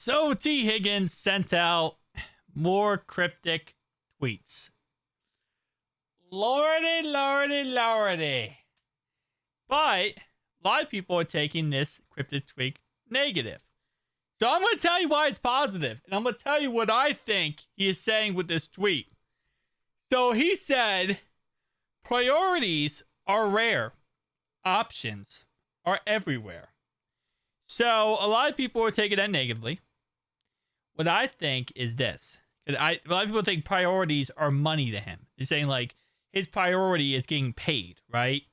So T Higgins sent out more cryptic tweets. Lordy, lordy, lordy. But a lot of people are taking this cryptic tweet negative. So I'm going to tell you why it's positive, and I'm going to tell you what I think he is saying with this tweet. So he said, priorities are rare. Options are everywhere. So a lot of people are taking that negatively. What I think is this. A lot of people think priorities are money to him. They're saying like his priority is getting paid, right?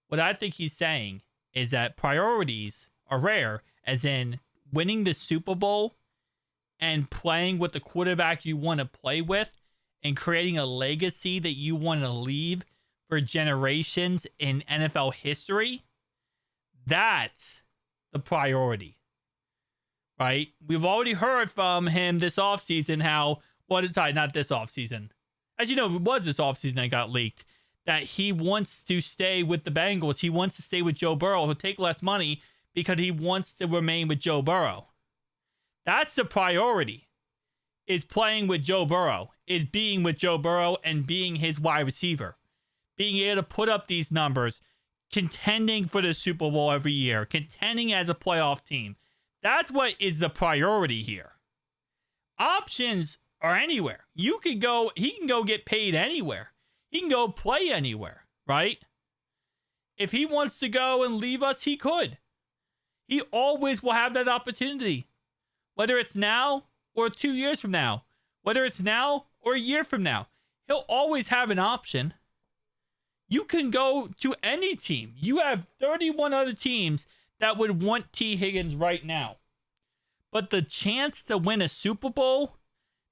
What I think he's saying is that priorities are rare, as in winning the Super Bowl and playing with the quarterback you want to play with and creating a legacy that you want to leave for generations in NFL history. That's the priority, right? We've already heard from him this offseason not this offseason. As you know, it was this offseason that got leaked, that he wants to stay with the Bengals. He wants to stay with Joe Burrow. He'll take less money because he wants to remain with Joe Burrow. That's the priority, is playing with Joe Burrow, is being with Joe Burrow and being his wide receiver, being able to put up these numbers, contending for the Super Bowl every year, contending as a playoff team. That's what is the priority here. Options are anywhere. He can go get paid anywhere. He can go play anywhere, right? If he wants to go and leave us, he could. He always will have that opportunity. Whether it's now or 2 years from now, whether it's now or a year from now, he'll always have an option. You can go to any team. You have 31 other teams that would want T Higgins right now. But the chance to win a Super Bowl,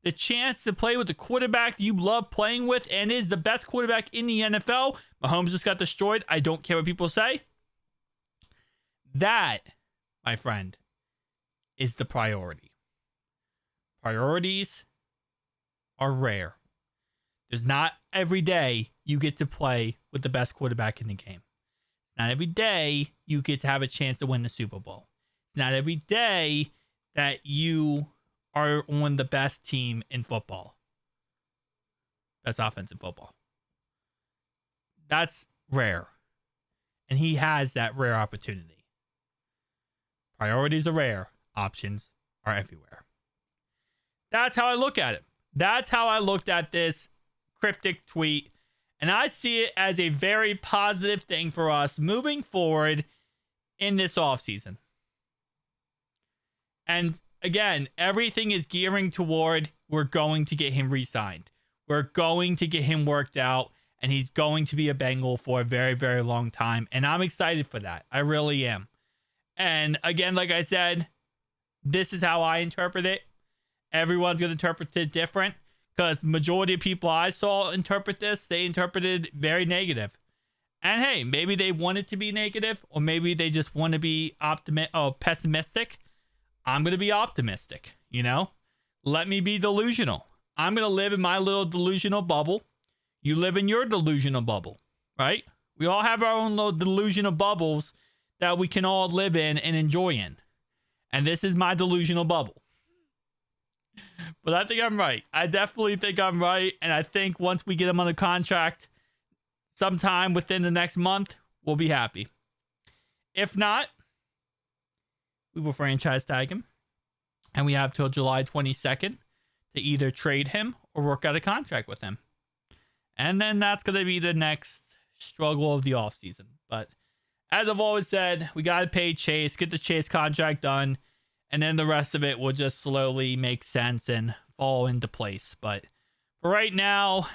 the chance to play with the quarterback you love playing with and is the best quarterback in the NFL, Mahomes just got destroyed. I don't care what people say. That, my friend, is the priority. Priorities are rare. There's not every day you get to play with the best quarterback in the game. It's not every day you get to have a chance to win the Super Bowl. It's not every day that you are on the best team in football. Best offense in football. That's rare. And he has that rare opportunity. Priorities are rare. Options are everywhere. That's how I look at it. That's how I looked at this cryptic tweet. And I see it as a very positive thing for us moving forward in this offseason. And again, everything is gearing toward we're going to get him re-signed. We're going to get him worked out, and he's going to be a Bengal for a very, very long time. And I'm excited for that. I really am. And again, like I said, this is how I interpret it. Everyone's going to interpret it different, because majority of people I saw interpret this, they interpreted very negative. And hey, maybe they want it to be negative, or maybe they just want to be pessimistic. I'm going to be optimistic, you know? Let me be delusional. I'm going to live in my little delusional bubble. You live in your delusional bubble, right? We all have our own little delusional bubbles that we can all live in and enjoy in. And this is my delusional bubble. But I think I'm right. I definitely think I'm right. And I think once we get him on the contract sometime within the next month, we'll be happy. If not, we will franchise tag him. And we have till July 22nd to either trade him or work out a contract with him. And then that's going to be the next struggle of the offseason. But as I've always said, we got to pay Chase, get the Chase contract done. And then the rest of it will just slowly make sense and fall into place. But for right now,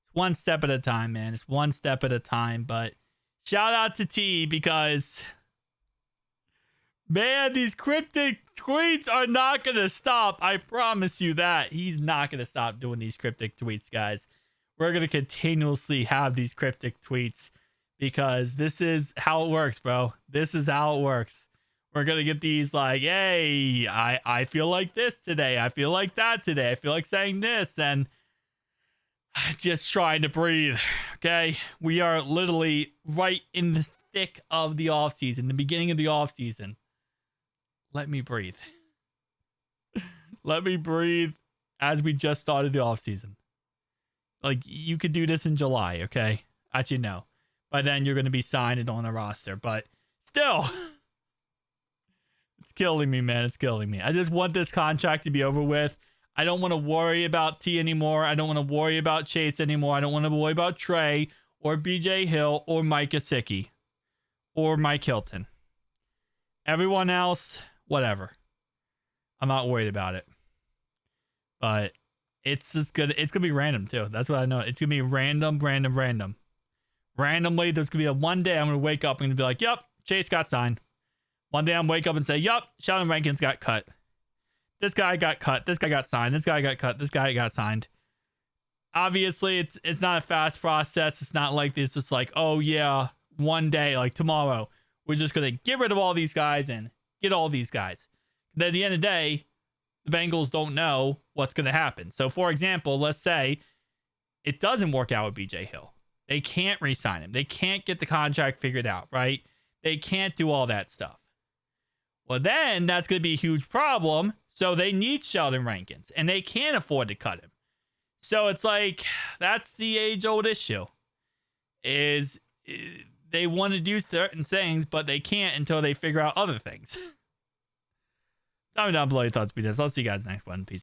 it's one step at a time, man. It's one step at a time. But shout out to T, because, man, these cryptic tweets are not going to stop. I promise you that. He's not going to stop doing these cryptic tweets, guys. We're going to continuously have these cryptic tweets, because this is how it works, bro. This is how it works. We're going to get these like, hey, I feel like this today. I feel like that today. I feel like saying this. And just trying to breathe. Okay. We are literally right in the thick of the offseason, the beginning of the offseason. let me breathe. Let me breathe as we just started the offseason. Like, you could do this in July, okay? Actually, no. By then, you're going to be signed and on the roster. But still, it's killing me, man. It's killing me. I just want this contract to be over with. I don't want to worry about T anymore. I don't want to worry about Chase anymore. I don't want to worry about Trey or BJ Hill or Mike Gesicki or Mike Hilton. Everyone else, whatever. I'm not worried about it. But it's just good. It's gonna be random too. That's what I know. It's gonna be random. Randomly, there's gonna be one day I'm gonna wake up and gonna be like, "Yep, Chase got signed." One day I'm wake up and say, "Yep, Sheldon Rankins got cut. This guy got cut. This guy got signed. This guy got cut. This guy got signed." Obviously, it's not a fast process. It's not like this. It's like, oh yeah, one day, like tomorrow, we're just gonna get rid of all these guys and get all these guys. Then at the end of the day, the Bengals don't know what's going to happen. So, for example, let's say it doesn't work out with BJ Hill. They can't re-sign him. They can't get the contract figured out, right? They can't do all that stuff. Well, then that's going to be a huge problem. So they need Sheldon Rankins, and they can't afford to cut him. So it's like, that's the age-old issue, is they want to do certain things, but they can't until they figure out other things. Tell me down below your thoughts, BDS. I'll see you guys next one. Peace.